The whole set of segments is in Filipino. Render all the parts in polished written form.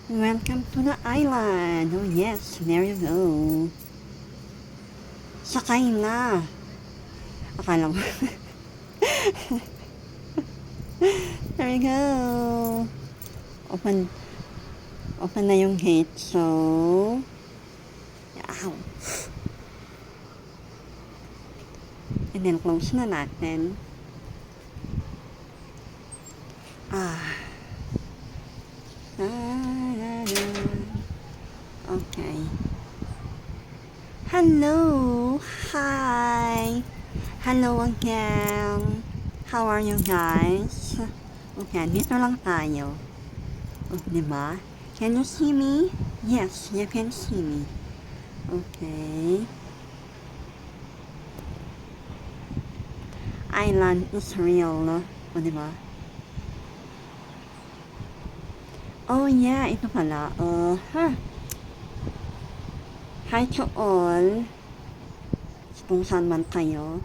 Welcome to the island. Oh yes, there you go. Sakay na. Akala mo. There you go. Open. Open na yung gate. So, ow. And then close na natin. Okay. Hello. Hi. Hello again. How are you guys? Okay, dito lang tayo. Oh, diba? Can you see me? Yes, you can see me. Okay. Island is real, no? O, diba? Oh, yeah, ito pala. Hi to all. Kung saan man kayo.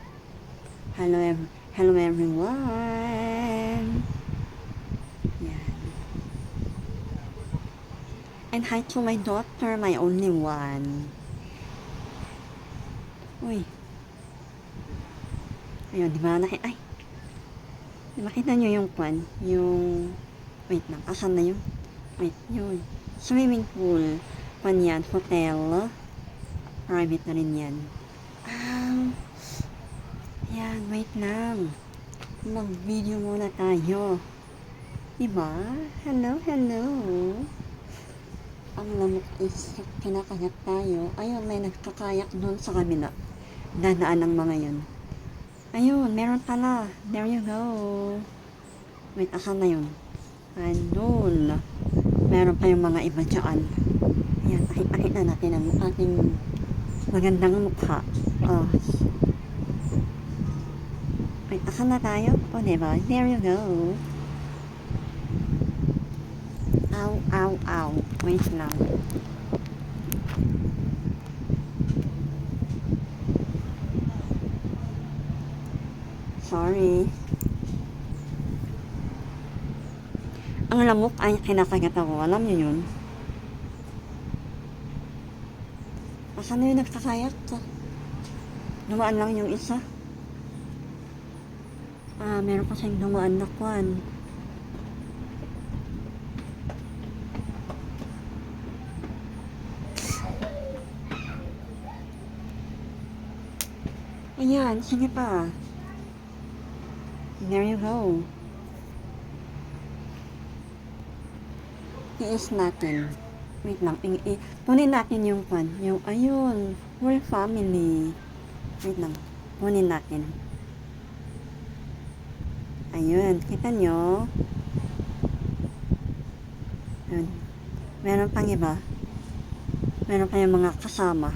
Hello everyone. Yan. And hi to my daughter, my only one. Uy. Ayun, di ba? Nakita nyo yung kwan? Yung... Wait lang, asan na yun? Wait, yun. Swimming pool. Kwan yan, hotel. Private na rin yan. Yan, wait lang. Mag-video muna tayo. Diba? Hello. Ang lamok is kinakagat tayo. Ayun, may nagkakayak doon sa kabila. Dadaan ang mga yun. Ayun, meron pala. There you go. Wait, asan na yun? Andun. Meron pa yung mga iba dyan. Ayan, pakita natin ang ating magandang mukha. Oh. Wait, asan na tayo? O, diba? There you go. Ow. Wait lang. Sorry. Ang lamok ay kinakagat ako. Alam niyo yun? Asan na yung nagkakayak ko? Dumaan lang yung isa. Meron pa siyang dumaan na kwan. Ayan, sige pa. There you go. Tiis natin. Wait lang. Punin natin yung kwan. Yung, ayun. Whole family. Wait lang. Punin natin. Ayun. Kita nyo? Ayun. Meron pang iba. Meron pa yung mga kasama.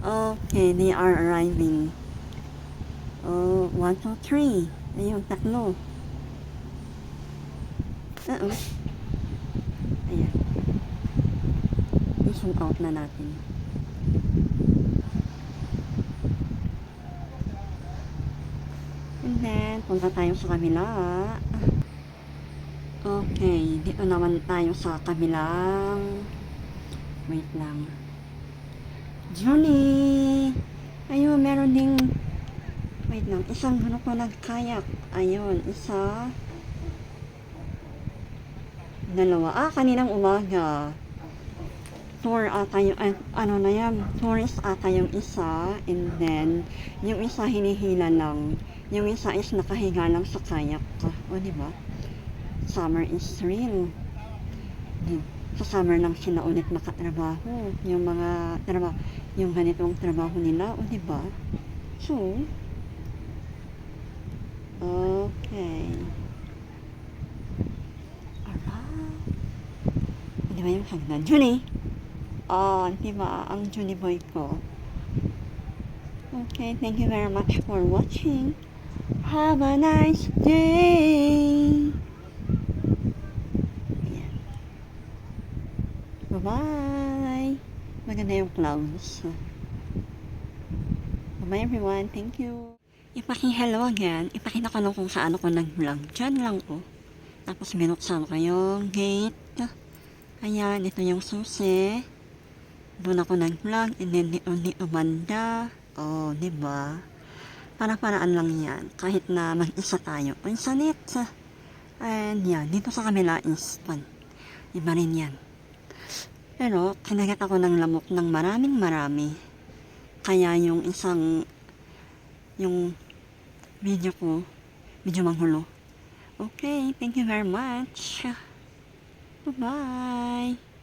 Okay, they are arriving. Oh, 1, 2, 3. Ayun, tatlo. Ayan. I-zoom out na natin. And then, punta tayo sa kabila. Okay, dito naman tayo sa kabilang. Wait lang. Johnny! Ayun, meron ding... Wait lang, isang grupo nagkayak. Ayun, isa... Dalawa. Kaninang umaga. Tour ata yung... ano na yan? Tourist ata yung isa. And then, yung isa hinihila lang. Yung isa is nakahiga lang sa kayak. O, diba? Summer is real. Sa summer lang sila ulit makatrabaho. Yung mga trabaho, yung ganitong trabaho nila, o diba? So, okay. Alright. Diba yung hagdan? Julie! Oh, diba? Ang Julie boy ko. Okay, thank you very much for watching. Have a nice day! Bye-bye! Maganda yung clouds. Bye-bye everyone. Thank you. Ipaki-hello again. Ipakita ko lang kung saan ako nag-vlog. Diyan lang ko. Tapos binuksan ko yung gate. Ayan, ito yung susi. Doon ako nag-vlog, and then dito banda. Oh, di ba? Para-paraan lang yan. Kahit na mag-isa tayo. Ang sanit. And yan, dito sa kamila is fun. Iba rin yan. Pero, kinagat ako ng lamok ng marami. Kaya yung video ko, medyo manghulo. Okay, thank you very much. Bye-bye.